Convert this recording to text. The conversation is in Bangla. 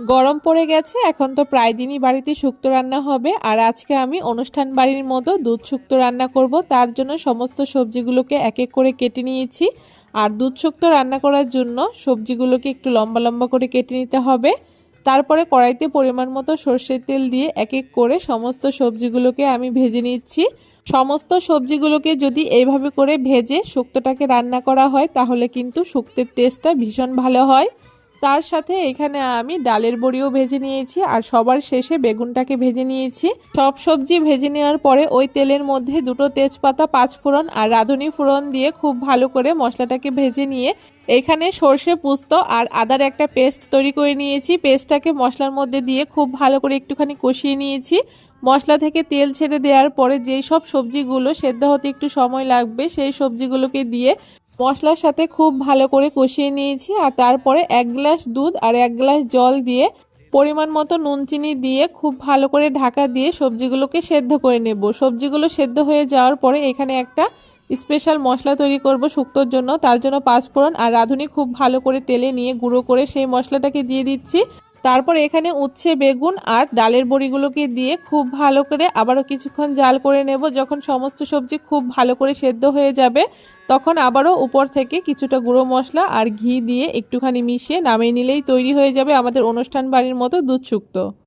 গরম পড়ে গেছে, এখন তো প্রায় দিনই বাড়িতে শুক্তো রান্না হবে। আর আজকে আমি অনুষ্ঠান বাড়ির মতো দুধ শুক্তো রান্না করব। তার জন্য সমস্ত সবজিগুলোকে এক এক করে কেটে নিয়েছি। আর দুধ শুক্তো রান্না করার জন্য সবজিগুলোকে একটু লম্বা লম্বা করে কেটে নিতে হবে। তারপরে কড়াইতে পরিমাণ মতো সর্ষের তেল দিয়ে এক এক করে সমস্ত সবজিগুলোকে আমি ভেজে নিচ্ছি। সমস্ত সবজিগুলোকে যদি এইভাবে করে ভেজে শুক্তোটাকে রান্না করা হয় তাহলে কিন্তু শুক্তের টেস্টটা ভীষণ ভালো হয়। তার সাথে এখানে আমি ডালের বড়িও ভেজে নিয়েছি আর সবার শেষে বেগুনটাকে ভেজে নিয়েছি। সব সবজি ভেজে নেওয়ার পরে ওই তেলের মধ্যে দুটো তেজপাতা, পাঁচফোড়ন আর রাঁধুনি ফোড়ন দিয়ে খুব ভালো করে মশলাটাকে ভেজে নিয়ে এখানে সর্ষে, পোস্ত আর আদার একটা পেস্ট তৈরি করে নিয়েছি। পেস্টটাকে মশলার মধ্যে দিয়ে খুব ভালো করে একটুখানি কষিয়ে নিয়েছি। মশলা থেকে তেল ছেড়ে দেওয়ার পরে যেই সব সবজিগুলো সেদ্ধ হতে একটু সময় লাগবে সেই সবজিগুলোকে দিয়ে মশলার সাথে খুব ভালো করে কষিয়ে নিয়েছি। আর তারপরে 1 গ্লাস দুধ আর 1 গ্লাস জল দিয়ে পরিমাণ মতো নুন চিনি দিয়ে খুব ভালো করে ঢাকা দিয়ে সবজিগুলোকে সেদ্ধ করে নেব। সবজিগুলো সেদ্ধ হয়ে যাওয়ার পরে এখানে একটা স্পেশাল মশলা তৈরি করব শুক্তোর জন্য। তার জন্য পাঁচফোড়ন আর রাঁধুনি খুব ভালো করে তেলে নিয়ে গুঁড়ো করে সেই মশলাটাকে দিয়ে দিচ্ছি। তারপর এখানে উচ্ছে, বেগুন আর ডালের বড়িগুলোকে দিয়ে খুব ভালো করে আবারও কিছুক্ষণ জাল করে নেব। যখন সমস্ত সবজি খুব ভালো করে সেদ্ধ হয়ে যাবে তখন আবারও উপর থেকে কিছুটা গুঁড়ো মশলা আর ঘি দিয়ে একটুখানি মিশিয়ে নামিয়ে নিলেই তৈরি হয়ে যাবে আমাদের অনুষ্ঠান বাড়ির মতো দুধ শুক্তো।